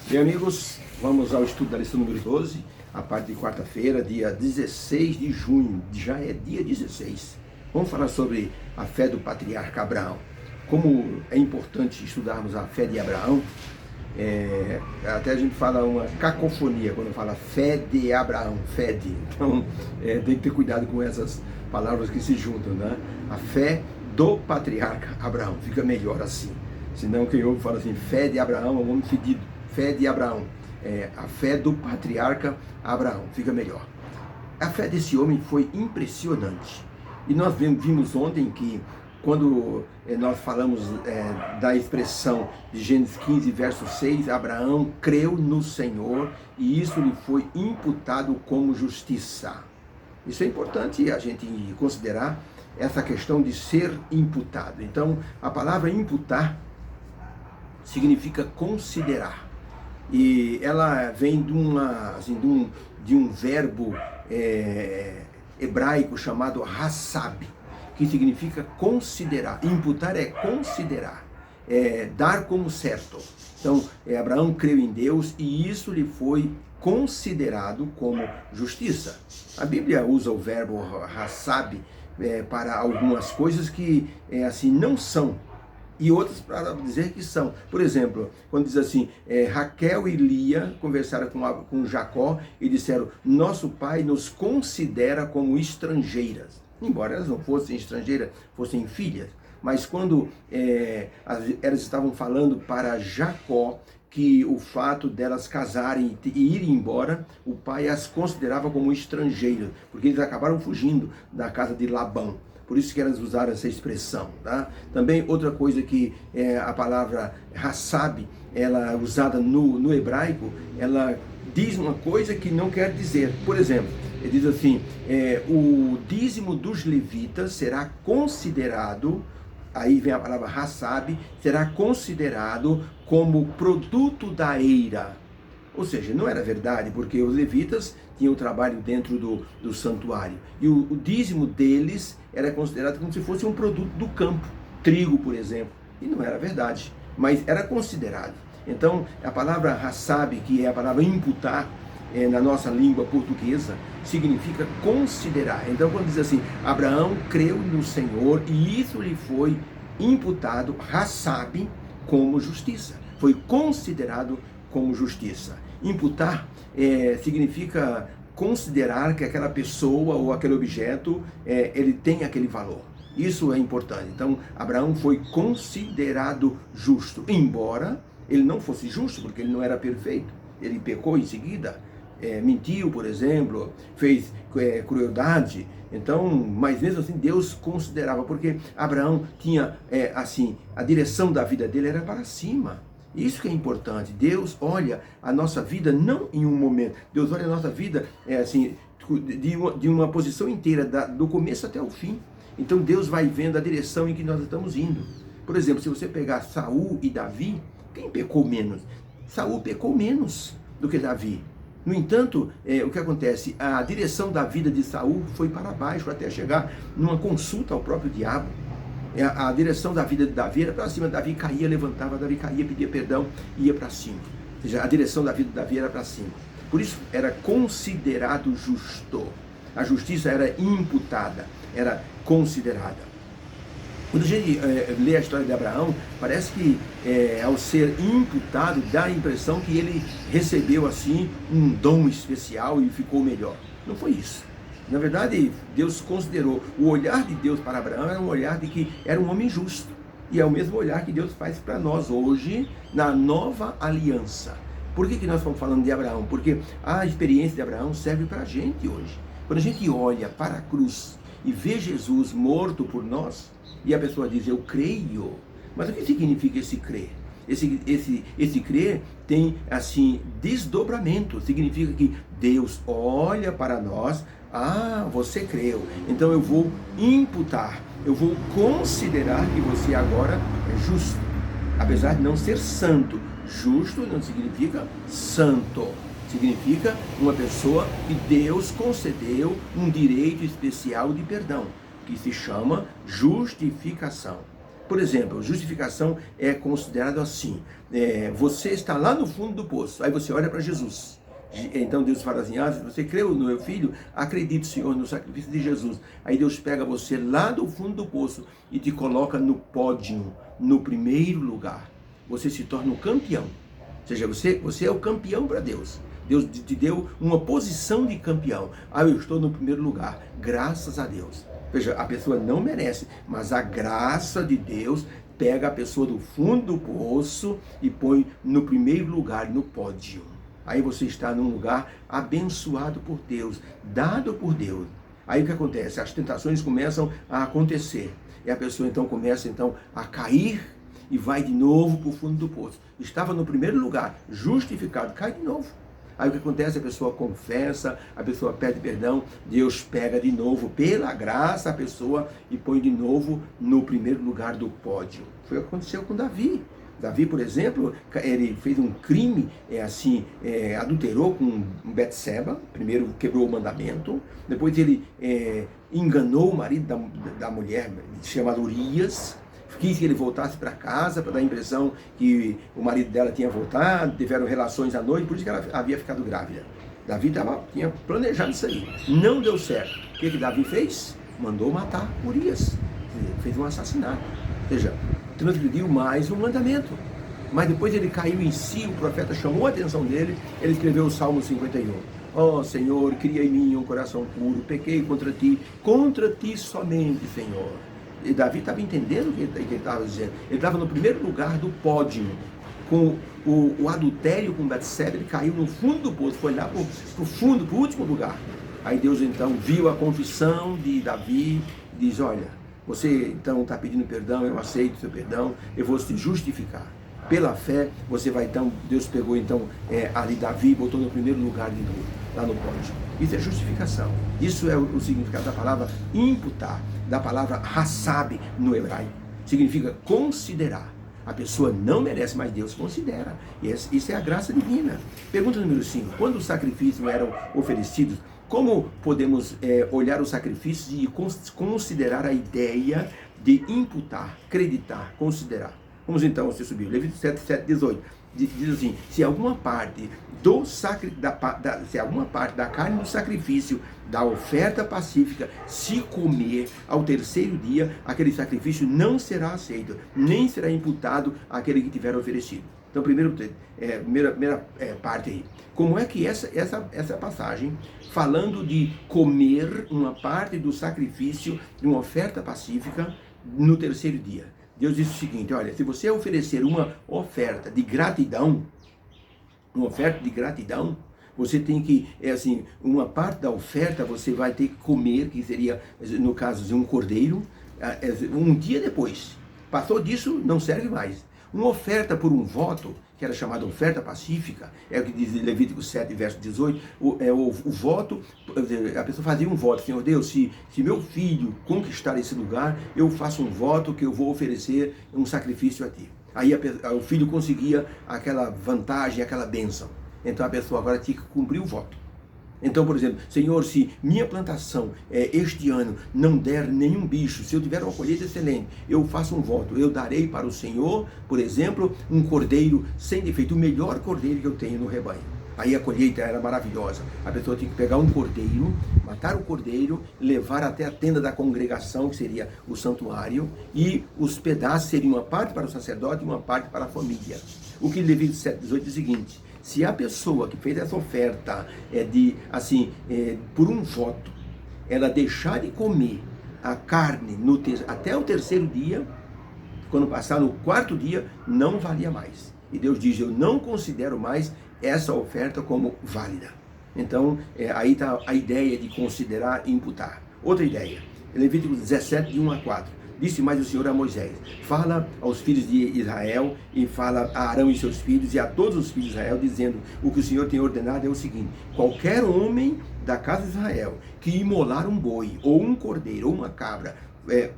Bem, amigos, vamos ao estudo da lição número 12, a parte de quarta-feira, dia 16 de junho, já é dia 16. Vamos falar sobre a fé do patriarca Abraão. Como é importante estudarmos a fé de Abraão, até a gente fala uma cacofonia quando fala fé de Abraão, fé de. Então, tem que ter cuidado com essas palavras que se juntam, né? A fé do patriarca Abraão, fica melhor assim. Senão quem ouve fala assim, fé de Abraão é um homem fedido. Fé de Abraão, a fé do patriarca Abraão, fica melhor. A fé desse homem foi impressionante. E nós vimos ontem que, quando nós falamos da expressão de Gênesis 15, verso 6, Abraão creu no Senhor e isso lhe foi imputado como justiça. Isso é importante a gente considerar essa questão de ser imputado. Então, a palavra imputar significa considerar. E ela vem de um verbo hebraico chamado hassab, que significa considerar. Imputar é considerar, dar como certo. Então, Abraão creu em Deus e isso lhe foi considerado como justiça. A Bíblia usa o verbo hassab para algumas coisas que assim não são, e outras para dizer que são. Por exemplo, quando diz assim, Raquel e Lia conversaram com Jacó e disseram, nosso pai nos considera como estrangeiras. Embora elas não fossem estrangeiras, fossem filhas. Mas quando elas estavam falando para Jacó que o fato delas casarem e irem embora, o pai as considerava como estrangeiras, porque eles acabaram fugindo da casa de Labão. Por isso que elas usaram essa expressão, tá? Também outra coisa que a palavra hassab, ela usada no hebraico, ela diz uma coisa que não quer dizer. Por exemplo, ele diz assim, o dízimo dos levitas será considerado, aí vem a palavra hassab, será considerado como produto da eira. Ou seja, não era verdade, porque os levitas tinham trabalho dentro do santuário. E o dízimo deles era considerado como se fosse um produto do campo, trigo, por exemplo. E não era verdade, mas era considerado. Então, a palavra hassab, que é a palavra imputar, na nossa língua portuguesa, significa considerar. Então, quando diz assim, Abraão creu no Senhor e isso lhe foi imputado, hassab, como justiça. Foi considerado como justiça. Imputar significa considerar que aquela pessoa ou aquele objeto, ele tem aquele valor. Isso é importante. Então, Abraão foi considerado justo, embora ele não fosse justo, porque ele não era perfeito. Ele pecou em seguida, mentiu, por exemplo, fez crueldade. Então, mas mesmo assim Deus considerava, porque Abraão tinha, assim, a direção da vida dele era para cima. Isso que é importante. Deus olha a nossa vida não em um momento. Deus olha a nossa vida assim, de uma posição inteira, do começo até o fim. Então Deus vai vendo a direção em que nós estamos indo. Por exemplo, se você pegar Saul e Davi, quem pecou menos? Saul pecou menos do que Davi. No entanto, o que acontece? A direção da vida de Saul foi para baixo, até chegar numa consulta ao próprio diabo. A direção da vida de Davi era para cima. Davi caía, levantava, Davi caía, pedia perdão, ia para cima. Ou seja, a direção da vida de Davi era para cima. Por isso era considerado justo. A justiça era imputada, era considerada. Quando a gente lê a história de Abraão, parece que ao ser imputado, dá a impressão que ele recebeu assim um dom especial e ficou melhor. Não foi isso. Na verdade, Deus considerou, o olhar de Deus para Abraão era um olhar de que era um homem justo. E é o mesmo olhar que Deus faz para nós hoje, na nova aliança. Por que nós estamos falando de Abraão? Porque a experiência de Abraão serve para a gente hoje. Quando a gente olha para a cruz e vê Jesus morto por nós, e a pessoa diz, eu creio. Mas o que significa esse crer? Esse crer tem, assim, desdobramento. Significa que Deus olha para nós, você creu, então eu vou imputar, eu vou considerar que você agora é justo. Apesar de não ser santo, justo não significa santo. Significa uma pessoa que Deus concedeu um direito especial de perdão, que se chama justificação. Por exemplo, justificação é considerado assim, você está lá no fundo do poço, aí você olha para Jesus. Então Deus fala assim, se você creu no meu filho, acredite, Senhor, no sacrifício de Jesus. Aí Deus pega você lá do fundo do poço e te coloca no pódio, no primeiro lugar. Você se torna um campeão. Ou seja, você é o campeão para Deus. Deus te deu uma posição de campeão. Eu estou no primeiro lugar, graças a Deus. Veja, a pessoa não merece, mas a graça de Deus pega a pessoa do fundo do poço e põe no primeiro lugar, no pódio. Aí você está num lugar abençoado por Deus, dado por Deus. Aí o que acontece? As tentações começam a acontecer. E a pessoa então começa a cair e vai de novo para o fundo do poço. Estava no primeiro lugar, justificado, cai de novo. Aí o que acontece? A pessoa confessa, a pessoa pede perdão, Deus pega de novo, pela graça, a pessoa e põe de novo no primeiro lugar do pódio. Foi o que aconteceu com Davi. Davi, por exemplo, ele fez um crime, adulterou com Betseba, primeiro quebrou o mandamento, depois ele enganou o marido da mulher chamada Urias, quis que ele voltasse para casa para dar a impressão que o marido dela tinha voltado, tiveram relações à noite, por isso que ela havia ficado grávida. Davi tinha planejado isso aí, não deu certo. O que Davi fez? Mandou matar Urias, fez um assassinato, ou seja, transgrediu mais um mandamento. Mas depois ele caiu em si, o profeta chamou a atenção dele, ele escreveu o Salmo 51. Ó Senhor, cria em mim um coração puro, pequei contra ti somente, Senhor. E Davi estava entendendo o que ele estava dizendo. Ele estava no primeiro lugar do pódio. Com o adultério com Betseba, ele caiu no fundo do poço, foi lá para o fundo, para o último lugar. Aí Deus então viu a confissão de Davi e diz, olha, você então está pedindo perdão, eu aceito o seu perdão, eu vou te justificar. Pela fé, você vai então, Deus pegou então ali Davi e botou no primeiro lugar de novo, lá no pódio. Isso é justificação. Isso é o significado da palavra imputar, da palavra hassab no hebraico. Significa considerar. A pessoa não merece, mas Deus considera. E isso é a graça divina. Pergunta número 5. Quando os sacrifícios eram oferecidos, como podemos olhar os sacrifícios e considerar a ideia de imputar, acreditar, considerar? Vamos então, você subiu. Levítico 7:18. Diz assim, se alguma parte da carne do sacrifício, da oferta pacífica, se comer ao terceiro dia, aquele sacrifício não será aceito, nem será imputado àquele que tiver oferecido. Então, primeira parte aí. Como é que essa passagem, falando de comer uma parte do sacrifício de uma oferta pacífica no terceiro dia? Deus disse o seguinte, olha, se você oferecer uma oferta de gratidão, você tem que, uma parte da oferta você vai ter que comer, que seria, no caso de um cordeiro, um dia depois. Passou disso, não serve mais. Uma oferta por um voto, que era chamada oferta pacífica, é o que diz Levítico 7, verso 18, o voto, a pessoa fazia um voto, Senhor Deus, se meu filho conquistar esse lugar, eu faço um voto que eu vou oferecer um sacrifício a ti. Aí o filho conseguia aquela vantagem, aquela bênção. Então a pessoa agora tinha que cumprir o voto. Então, por exemplo, Senhor, se minha plantação este ano não der nenhum bicho, se eu tiver uma colheita excelente, eu faço um voto, eu darei para o Senhor, por exemplo, um cordeiro sem defeito, o melhor cordeiro que eu tenho no rebanho. Aí a colheita era maravilhosa. A pessoa tinha que pegar um cordeiro, matar o cordeiro, levar até a tenda da congregação, que seria o santuário, e os pedaços seriam uma parte para o sacerdote e uma parte para a família. O que Levítico 7:18 diz o seguinte, se a pessoa que fez essa oferta por um voto, ela deixar de comer a carne até o terceiro dia, quando passar no quarto dia, não valia mais. E Deus diz, eu não considero mais essa oferta como válida. Então, aí está a ideia de considerar e imputar. Outra ideia, Levítico 17, de 1 a 4. Disse mais o Senhor a Moisés, fala aos filhos de Israel e fala a Arão e seus filhos e a todos os filhos de Israel, dizendo, o que o Senhor tem ordenado é o seguinte, qualquer homem da casa de Israel que imolar um boi, ou um cordeiro, ou uma cabra,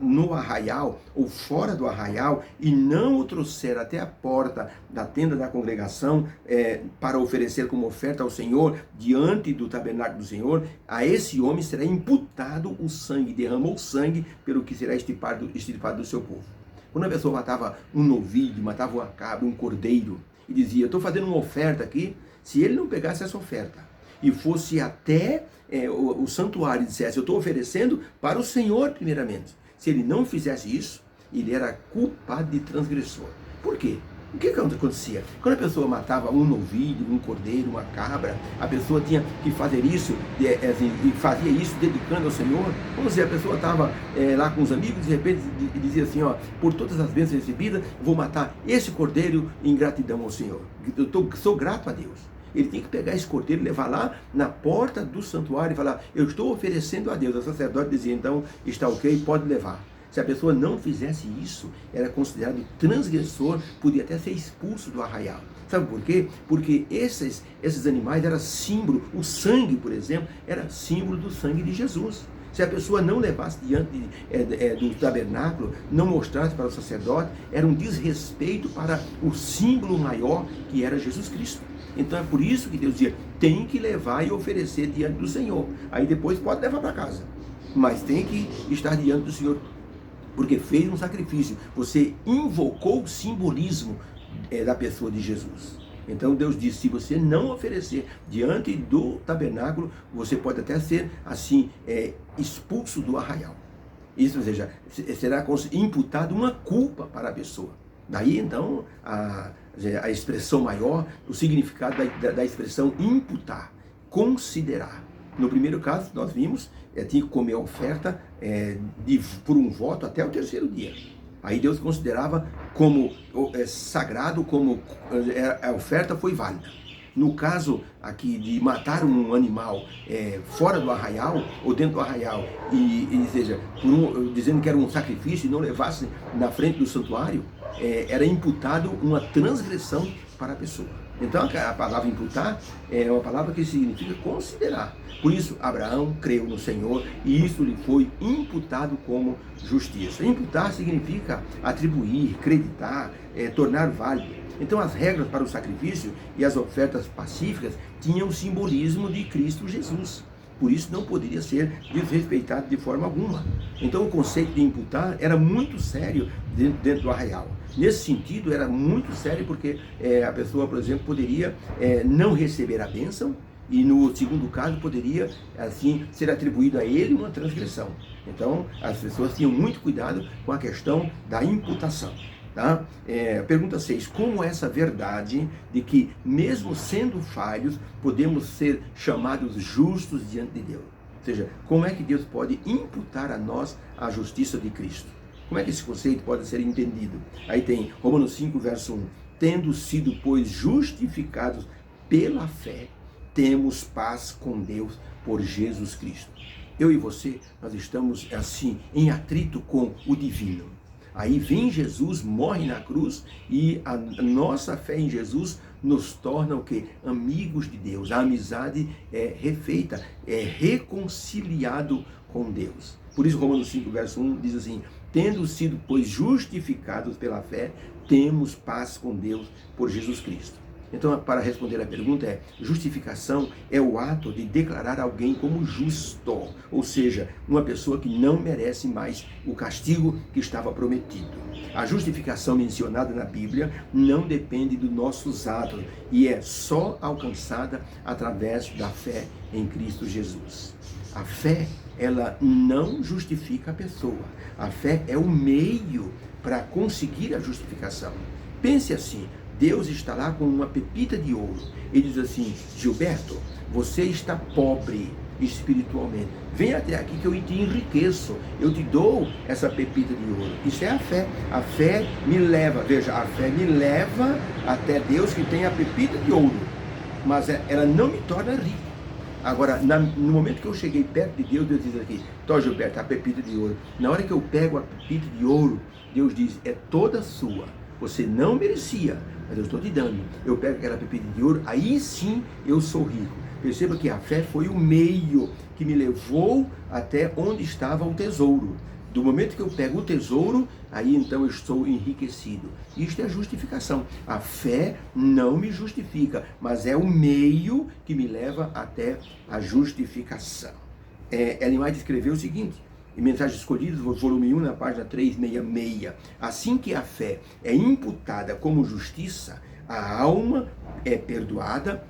no arraial ou fora do arraial e não o trouxer até a porta da tenda da congregação para oferecer como oferta ao Senhor diante do tabernáculo do Senhor, a esse homem será imputado o sangue, derramou sangue pelo que será extirpado do seu povo. Quando a pessoa matava um novilho, matava uma cabra, um cordeiro, e dizia, eu estou fazendo uma oferta aqui, se ele não pegasse essa oferta e fosse até o santuário e dissesse, eu estou oferecendo para o Senhor primeiramente, se ele não fizesse isso, ele era culpado de transgressor. Por quê? O que acontecia? Quando a pessoa matava um novilho, um cordeiro, uma cabra, a pessoa tinha que fazer isso, e fazia isso dedicando ao Senhor. Vamos dizer, a pessoa estava lá com os amigos, de repente dizia assim, ó, por todas as bênçãos recebidas, vou matar esse cordeiro em gratidão ao Senhor. Sou grato a Deus. Ele tinha que pegar esse cordeiro e levar lá na porta do santuário e falar, eu estou oferecendo a Deus. O sacerdote dizia, então, está ok, pode levar. Se a pessoa não fizesse isso, era considerado transgressor, podia até ser expulso do arraial. Sabe por quê? Porque esses animais eram símbolo, o sangue, por exemplo, era símbolo do sangue de Jesus. Se a pessoa não levasse diante do tabernáculo, não mostrasse para o sacerdote, era um desrespeito para o símbolo maior que era Jesus Cristo. Então é por isso que Deus dizia, tem que levar e oferecer diante do Senhor. Aí depois pode levar para casa, mas tem que estar diante do Senhor, porque fez um sacrifício. Você invocou o simbolismo da pessoa de Jesus. Então Deus disse, se você não oferecer diante do tabernáculo, você pode até ser assim expulso do arraial. Isso, ou seja, será imputado uma culpa para a pessoa. Daí então a expressão maior, o significado da expressão imputar, considerar. No primeiro caso, nós vimos, tinha que comer a oferta por um voto até o terceiro dia. Aí Deus considerava como sagrado, como a oferta foi válida. No caso aqui de matar um animal fora do arraial, ou dentro do arraial, dizendo que era um sacrifício e não levasse na frente do santuário, era imputado uma transgressão para a pessoa. Então a palavra imputar é uma palavra que significa considerar. Por isso Abraão creu no Senhor e isso lhe foi imputado como justiça. Imputar significa atribuir, creditar, tornar válido. Então as regras para o sacrifício e as ofertas pacíficas tinham o simbolismo de Cristo Jesus. Por isso não poderia ser desrespeitado de forma alguma. Então o conceito de imputar era muito sério dentro do arraial. Nesse sentido era muito sério porque a pessoa, por exemplo, poderia não receber a bênção e no segundo caso poderia assim ser atribuído a ele uma transgressão. Então as pessoas tinham muito cuidado com a questão da imputação. Tá? Pergunta 6. Como essa verdade de que, mesmo sendo falhos, podemos ser chamados justos diante de Deus? Ou seja, como é que Deus pode imputar a nós a justiça de Cristo? Como é que esse conceito pode ser entendido? Aí tem Romanos 5, verso 1. Tendo sido, pois, justificados pela fé, temos paz com Deus por Jesus Cristo. Eu e você, nós estamos assim, em atrito com o divino. Aí vem Jesus, morre na cruz e a nossa fé em Jesus nos torna o quê? Amigos de Deus. A amizade é refeita, é reconciliado com Deus. Por isso Romanos 5, verso 1 diz assim, tendo sido, pois, justificados pela fé, temos paz com Deus por Jesus Cristo. Então, para responder a pergunta, justificação é o ato de declarar alguém como justo, ou seja, uma pessoa que não merece mais o castigo que estava prometido. A justificação mencionada na Bíblia não depende dos nossos atos e é só alcançada através da fé em Cristo Jesus. A fé, ela não justifica a pessoa. A fé é o meio para conseguir a justificação. Pense assim, Deus está lá com uma pepita de ouro. Ele diz assim, Gilberto, você está pobre espiritualmente. Vem até aqui que eu te enriqueço. Eu te dou essa pepita de ouro. Isso é a fé. A fé me leva, veja, a fé me leva até Deus que tem a pepita de ouro. Mas ela não me torna rico. Agora, no momento que eu cheguei perto de Deus, Deus diz aqui, Tó Gilberto, a pepita de ouro. Na hora que eu pego a pepita de ouro, Deus diz, é toda sua. Você não merecia, mas eu estou te dando. Eu pego aquela pepita de ouro, aí sim eu sou rico. Perceba que a fé foi o meio que me levou até onde estava o tesouro. Do momento que eu pego o tesouro, aí então eu estou enriquecido. Isto é justificação. A fé não me justifica, mas é o meio que me leva até a justificação. Ellen White escreveu o seguinte, em Mensagens Escolhidas, volume 1, na página 366. Assim que a fé é imputada como justiça, a alma é perdoada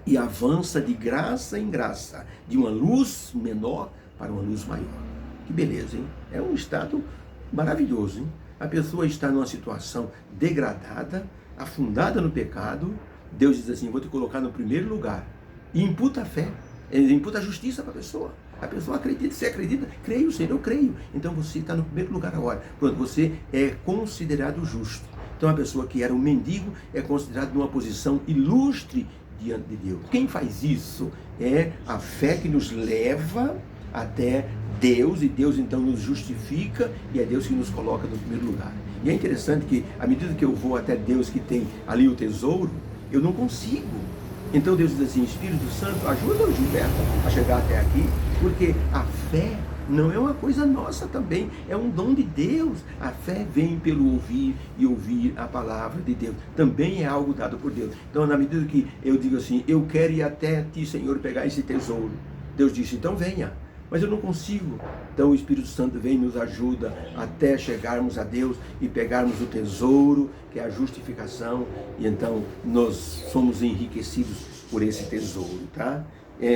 e avança de graça em graça, de uma luz menor para uma luz maior. Que beleza, hein? É um estado maravilhoso, hein? A pessoa está numa situação degradada, afundada no pecado. Deus diz assim: vou te colocar no primeiro lugar. E imputa a fé, ele imputa a justiça para a pessoa. A pessoa acredita, você acredita? Creio, Senhor, eu creio. Então você está no primeiro lugar agora. Pronto, você é considerado justo. Então a pessoa que era um mendigo é considerada numa posição ilustre diante de Deus. Quem faz isso é a fé que nos leva até Deus, e Deus então nos justifica, e é Deus que nos coloca no primeiro lugar. E é interessante que, à medida que eu vou até Deus que tem ali o tesouro, eu não consigo. Então Deus diz assim: Espírito Santo, ajuda o Gilberto a chegar até aqui, porque a fé não é uma coisa nossa também, é um dom de Deus. A fé vem pelo ouvir, e ouvir a palavra de Deus também é algo dado por Deus. Então, na medida que eu digo assim: eu quero ir até ti, Senhor, pegar esse tesouro, Deus disse: então venha. Mas eu não consigo. Então o Espírito Santo vem e nos ajuda até chegarmos a Deus e pegarmos o tesouro, que é a justificação, e então nós somos enriquecidos por esse tesouro, tá?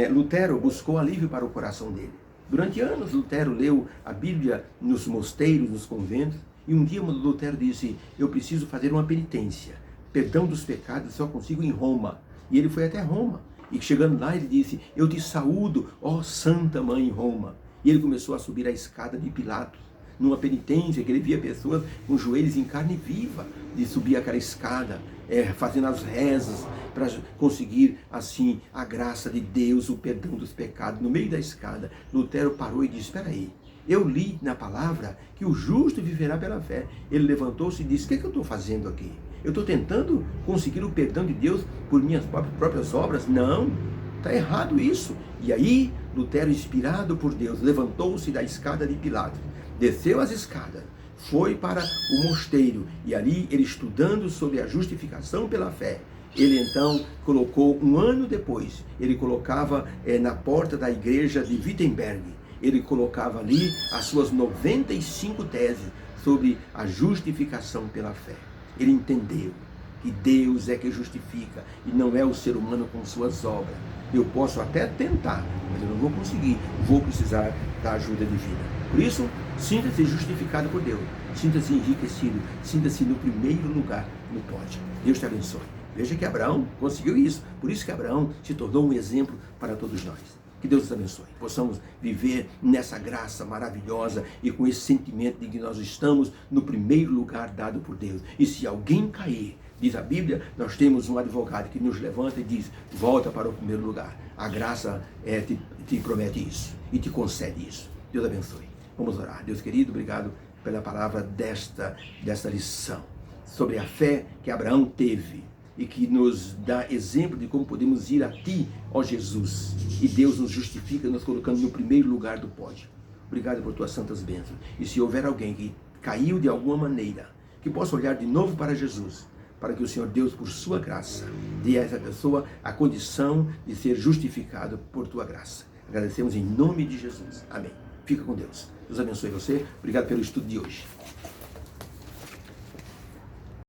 Lutero buscou alívio para o coração dele. Durante anos Lutero leu a Bíblia nos mosteiros, nos conventos, e um dia Lutero disse: eu preciso fazer uma penitência, perdão dos pecados só consigo em Roma. E ele foi até Roma. E chegando lá ele disse: eu te saúdo, ó Santa Mãe Roma. E ele começou a subir a escada de Pilatos, numa penitência que ele via pessoas com joelhos em carne viva, de subir aquela escada, fazendo as rezas, para conseguir assim a graça de Deus, o perdão dos pecados. No meio da escada, Lutero parou e disse: espera aí, eu li na palavra que o justo viverá pela fé. Ele levantou-se e disse: o que é que eu estou fazendo aqui? Eu estou tentando conseguir o perdão de Deus por minhas próprias obras? Não, está errado isso. E aí, Lutero, inspirado por Deus, levantou-se da escada de Pilatos, desceu as escadas, foi para o mosteiro, e ali ele, estudando sobre a justificação pela fé, ele então colocou, um ano depois, ele colocava na porta da igreja de Wittenberg, ele colocava ali as suas 95 teses sobre a justificação pela fé. Ele entendeu que Deus é que justifica e não é o ser humano com suas obras. Eu posso até tentar, mas eu não vou conseguir, vou precisar da ajuda divina. Por isso, sinta-se justificado por Deus, sinta-se enriquecido, sinta-se no primeiro lugar no pódio. Deus te abençoe. Veja que Abraão conseguiu isso, por isso que Abraão se tornou um exemplo para todos nós. Que Deus nos abençoe, possamos viver nessa graça maravilhosa e com esse sentimento de que nós estamos no primeiro lugar dado por Deus. E se alguém cair, diz a Bíblia, nós temos um advogado que nos levanta e diz: volta para o primeiro lugar. A graça te promete isso e te concede isso. Deus abençoe. Vamos orar. Deus querido, obrigado pela palavra desta lição sobre a fé que Abraão teve e que nos dá exemplo de como podemos ir a Ti, ó Jesus. E Deus nos justifica, nos colocando no primeiro lugar do pódio. Obrigado por Tuas santas bênçãos. E se houver alguém que caiu de alguma maneira, que possa olhar de novo para Jesus, para que o Senhor Deus, por Sua graça, dê a essa pessoa a condição de ser justificado por Tua graça. Agradecemos em nome de Jesus. Amém. Fica com Deus. Deus abençoe você. Obrigado pelo estudo de hoje.